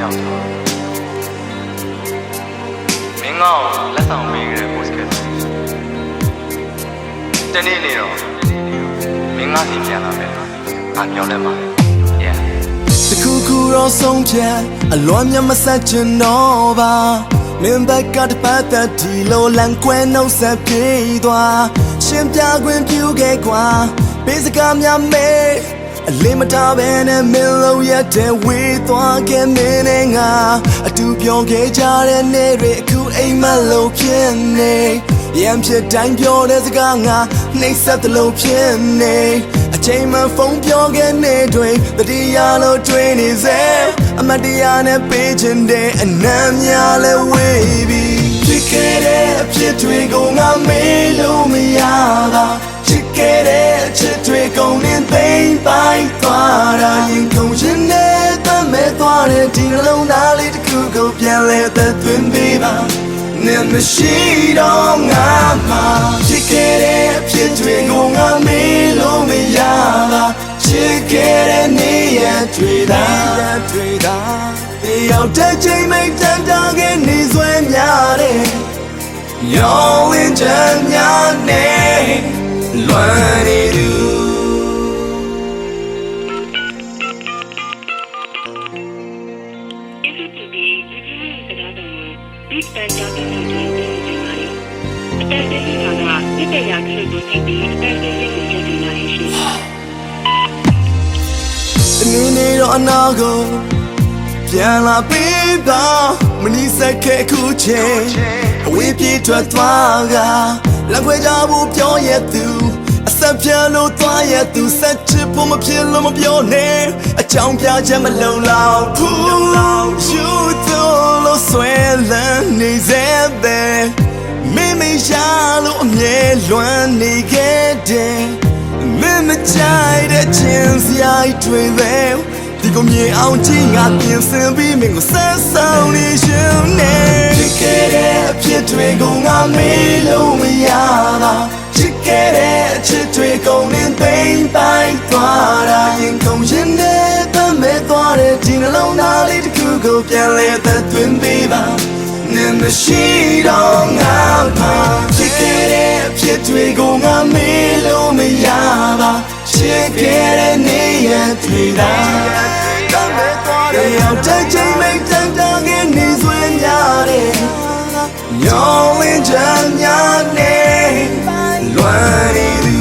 ရောက်ဆိုမင်းကောလက်ဆောင်ပေးခဲ့တဲ့ post ကတနေ့နေတော့မင်းငါစီပြန်လာမယ်ငါပြောလဲမှာတခုခုတော့ဆုံးဖြတ်အလွန်မြတ်မဆက်ချင်တော့ပါမင်းဘက်ကတပတ်သက်ဒီလိုလန်ကွဲနှုတ်ဆက်ပြေးသွားရှင်ပြခွင့်ပြုခဲ့ကွာပေးစကားများမေးအလေးမထားပဲနဲ့မင်းလုံးရတဲ့ဝေးသွားခဲ့မင်းနဲ့ငါအတူပြောခဲ့ကြတဲ့နေ့တွေအခုအိမ်မလို့ဖြစ်နေရံဖြစ်တိုင်းပြောတဲ့စကားငါနှိမ့်ဆက်တယ်လို့ဖြစ်နေအချိန်မှဖုန်းပြောခဲ့နေတွေတတိယလို့တွေးနေစေအမတရားနဲ့ပေးချင်တဲ့အနမ်းများလဲဝေးပြီးဖြစ်ခဲ့တဲ့အဖြစ်တွေကိုငါမေးလို့မရပါချစ်ခဲ့တဲ့အချစ်တွေကုန်နေသိမ့်ပိုက်သွားတာရင်ကုန်ရှင်နဲ့တမဲသွားတဲ့ဒီနှလုံးသားလေးတစ်ခုကိုပြန်လဲသက်သွင်းပေးပါနဲ့မရှိတော့ငါမှာချစ်ခဲ့တဲ့အဖြစ်တွေကိုငါမေးလို့မရပါချစ်ခဲ့တဲ့နေ့ရက်တွေသာတရားတဲ့ချိန်မိတ်တန်တာခဲ့နေစွဲများတယ်ရောင်းလင်းချမ်းများနဲ့လွမ်းနေသူဒီတန်ကြတဲ့လူတွေတင်နေပါလေအတက်တဲ့လူကတိတ်ရကလေးကိုသိပြီးအတက်တဲ့လူကိုကြည့်နေရရှိတနည်းနေတော့အနာကိုပြန်လာပြီးပါမနီးစက်ခဲ့ခုချိန်အဝေးပြေးထွက်သွားကလက်ခွဲကြဖို့ပြောရသူအဆက်ပြလို့သွားရသူဆက်ချစ်ဖို့မဖြစ်လို့မပြောနဲ့အကြောင်းပြချက်မလုံလောက်ဘူးယူတော့လို့ဆွဲလန်းနေစေတဲ့မိမရှာလို့အမြဲလွမ်းနေခဲ့တယ်မင်းမကြိုက်တဲ့ချင်းစရိုက်တွေပဲဒီကိုမြင်အောင်ကြည့်ငါပြင်ဆင်ပြီးမင်းကိုဆက်ဆောင်နေရှင်နဲ့ချစ်ခဲ့တဲ့အဖြစ်တွေကိုငါမေးလို့မရပါချစ်ခဲ့တဲ့အချစ်တွေကုန်နေသိမ့်ပိုက်သွားတာရင်ကုန်ရင်နဲ့တမဲသွားတဲ့ဒီနှလုံးသားလေးတစ်ခုကိုပြန်လဲသက်သွင်းပေးပါနဲ့မရှိတော့ငါမှာချစ်ခဲ့တဲ့အဖြစ်တွေကိုငါမေးလို့မရပါချစ်ခဲ့တဲ့နေ့ရက်တွေသာတမဲသွားတဲ့ရောက်တဲ့ချိန်မိတ်တန်တာခဲ့နေစွဲများတယ်ညောင်းလင်းချမ်းများနဲ့လွမ်းနေသူ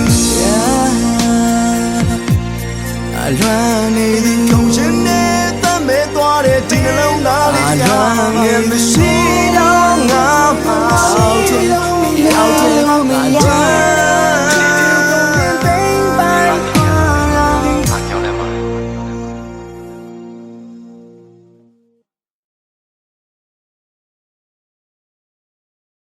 လွမ်းနေသူကုန်ရှင်နဲ့တမဲသွားတဲ့ဒီနှလုံးသားလေးလွမ်းနေမရှိ